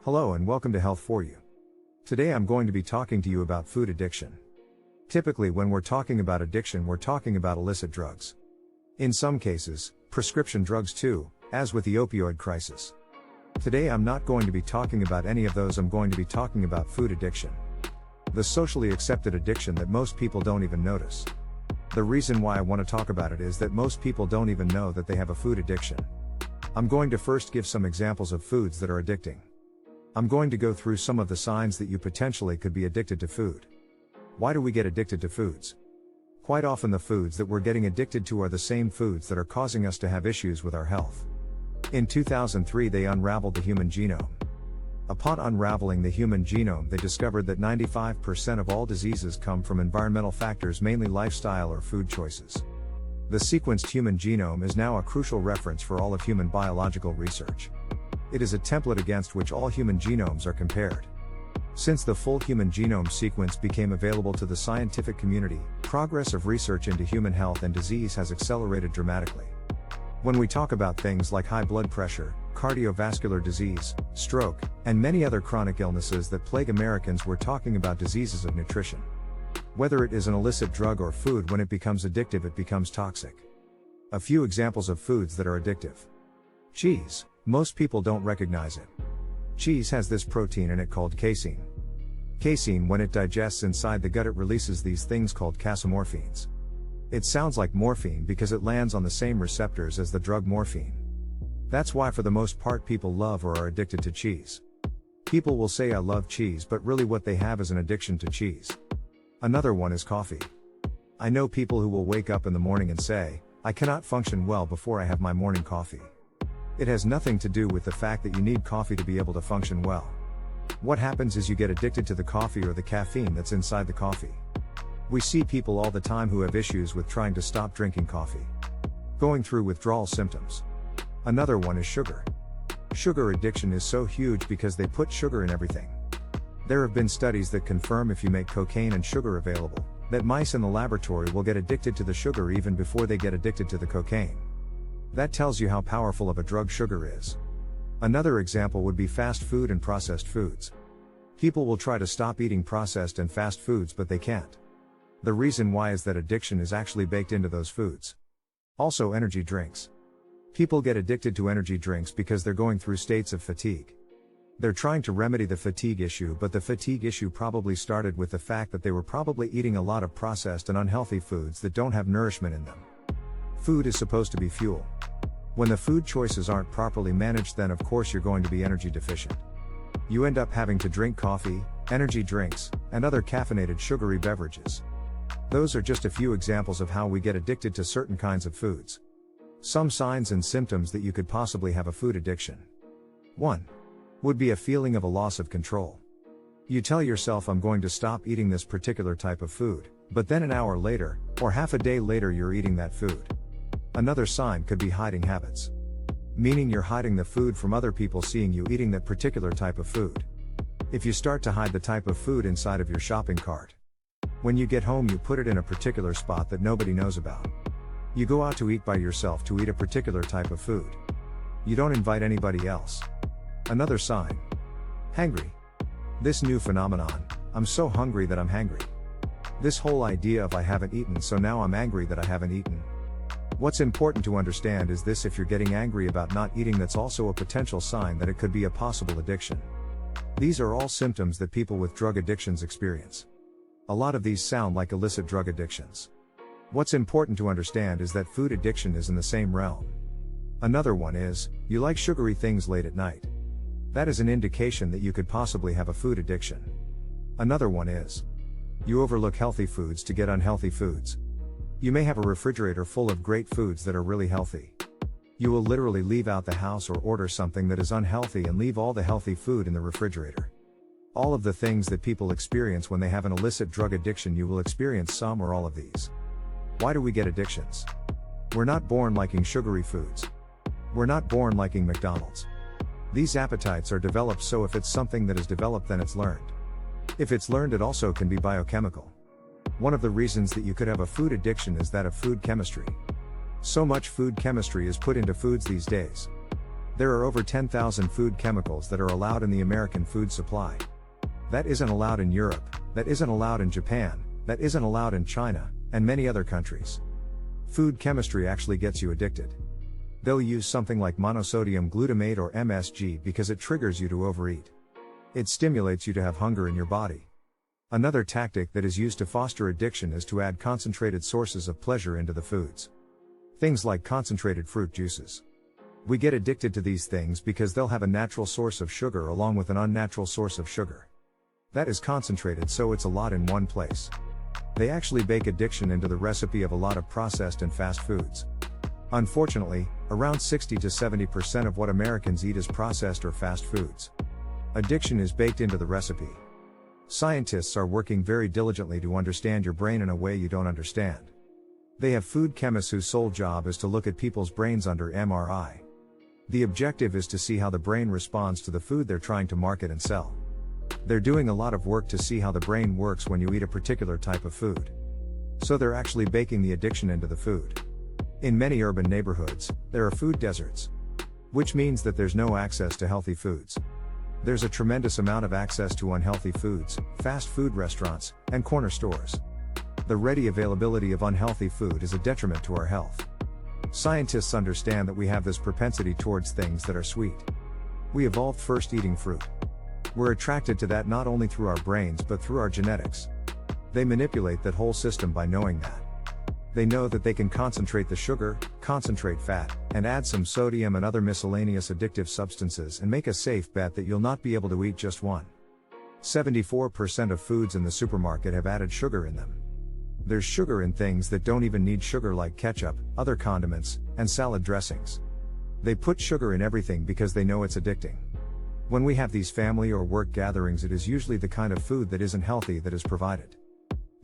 Hello and welcome to Health for You. Today I'm going to be talking to you about food addiction. Typically when we're talking about addiction, we're talking about illicit drugs. In some cases, prescription drugs too, as with the opioid crisis. Today I'm not going to be talking about any of those. I'm going to be talking about food addiction. The socially accepted addiction that most people don't even notice. The reason why I want to talk about it is that most people don't even know that they have a food addiction. I'm going to first give some examples of foods that are addicting. I'm going to go through some of the signs that you potentially could be addicted to food. Why do we get addicted to foods? Quite often the foods that we're getting addicted to are the same foods that are causing us to have issues with our health. In 2003 they unraveled the human genome. Upon unraveling the human genome, they discovered that 95% of all diseases come from environmental factors, mainly lifestyle or food choices. The sequenced human genome is now a crucial reference for all of human biological research. It is a template against which all human genomes are compared. Since the full human genome sequence became available to the scientific community, progress of research into human health and disease has accelerated dramatically. When we talk about things like high blood pressure, cardiovascular disease, stroke, and many other chronic illnesses that plague Americans, we're talking about diseases of nutrition. Whether it is an illicit drug or food, when it becomes addictive, it becomes toxic. A few examples of foods that are addictive. Cheese. Most people don't recognize it. Cheese has this protein in it called casein. Casein, when it digests inside the gut, it releases these things called casomorphines. It sounds like morphine because it lands on the same receptors as the drug morphine. That's why for the most part people love or are addicted to cheese. People will say I love cheese, but really what they have is an addiction to cheese. Another one is coffee. I know people who will wake up in the morning and say, I cannot function well before I have my morning coffee. It has nothing to do with the fact that you need coffee to be able to function well. What happens is you get addicted to the coffee or the caffeine that's inside the coffee. We see people all the time who have issues with trying to stop drinking coffee, going through withdrawal symptoms. Another one is sugar. Sugar addiction is so huge because they put sugar in everything. There have been studies that confirm if you make cocaine and sugar available, that mice in the laboratory will get addicted to the sugar even before they get addicted to the cocaine. That tells you how powerful of a drug sugar is. Another example would be fast food and processed foods. People will try to stop eating processed and fast foods, but they can't. The reason why is that addiction is actually baked into those foods. Also, energy drinks. People get addicted to energy drinks because they're going through states of fatigue. They're trying to remedy the fatigue issue, but the fatigue issue probably started with the fact that they were probably eating a lot of processed and unhealthy foods that don't have nourishment in them. Food is supposed to be fuel. When the food choices aren't properly managed, then of course you're going to be energy deficient. You end up having to drink coffee, energy drinks, and other caffeinated sugary beverages. Those are just a few examples of how we get addicted to certain kinds of foods. Some signs and symptoms that you could possibly have a food addiction. 1. Would be a feeling of a loss of control. You tell yourself I'm going to stop eating this particular type of food, but then an hour later, or half a day later, you're eating that food. Another sign could be hiding habits. Meaning you're hiding the food from other people seeing you eating that particular type of food. If you start to hide the type of food inside of your shopping cart. When you get home, you put it in a particular spot that nobody knows about. You go out to eat by yourself to eat a particular type of food. You don't invite anybody else. Another sign. Hangry. This new phenomenon, I'm so hungry that I'm hangry. This whole idea of I haven't eaten, so now I'm angry that I haven't eaten. What's important to understand is this: if you're getting angry about not eating, that's also a potential sign that it could be a possible addiction. These are all symptoms that people with drug addictions experience. A lot of these sound like illicit drug addictions. What's important to understand is that food addiction is in the same realm. Another one is, you like sugary things late at night. That is an indication that you could possibly have a food addiction. Another one is, you overlook healthy foods to get unhealthy foods. You may have a refrigerator full of great foods that are really healthy. You will literally leave out the house or order something that is unhealthy and leave all the healthy food in the refrigerator. All of the things that people experience when they have an illicit drug addiction, you will experience some or all of these. Why do we get addictions? We're not born liking sugary foods. We're not born liking McDonald's. These appetites are developed, so if it's something that is developed, then it's learned. If it's learned, it also can be biochemical. One of the reasons that you could have a food addiction is that of food chemistry. So much food chemistry is put into foods these days. There are over 10,000 food chemicals that are allowed in the American food supply. That isn't allowed in Europe, that isn't allowed in Japan, that isn't allowed in China, and many other countries. Food chemistry actually gets you addicted. They'll use something like monosodium glutamate or MSG because it triggers you to overeat. It stimulates you to have hunger in your body. Another tactic that is used to foster addiction is to add concentrated sources of pleasure into the foods. Things like concentrated fruit juices. We get addicted to these things because they'll have a natural source of sugar along with an unnatural source of sugar. That is concentrated, so it's a lot in one place. They actually bake addiction into the recipe of a lot of processed and fast foods. Unfortunately, around 60 to 70% of what Americans eat is processed or fast foods. Addiction is baked into the recipe. Scientists are working very diligently to understand your brain in a way you don't understand. They have food chemists whose sole job is to look at people's brains under MRI. The objective is to see how the brain responds to the food they're trying to market and sell. They're doing a lot of work to see how the brain works when you eat a particular type of food. So they're actually baking the addiction into the food. In many urban neighborhoods, there are food deserts. Which means that there's no access to healthy foods. There's a tremendous amount of access to unhealthy foods, fast food restaurants, and corner stores. The ready availability of unhealthy food is a detriment to our health. Scientists understand that we have this propensity towards things that are sweet. We evolved first eating fruit. We're attracted to that not only through our brains but through our genetics. They manipulate that whole system by knowing that. They know that they can concentrate the sugar, concentrate fat, and add some sodium and other miscellaneous addictive substances and make a safe bet that you'll not be able to eat just one. 74% of foods in the supermarket have added sugar in them. There's sugar in things that don't even need sugar like ketchup, other condiments, and salad dressings. They put sugar in everything because they know it's addicting. When we have these family or work gatherings, it is usually the kind of food that isn't healthy that is provided.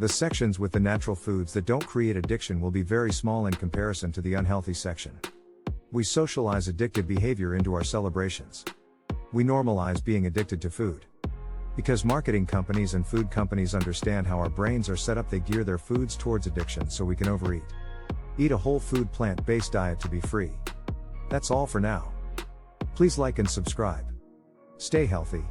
The sections with the natural foods that don't create addiction will be very small in comparison to the unhealthy section. We socialize addictive behavior into our celebrations. We normalize being addicted to food. Because marketing companies and food companies understand how our brains are set up, they gear their foods towards addiction so we can overeat. Eat a whole food plant-based diet to be free. That's all for now. Please like and subscribe. Stay healthy.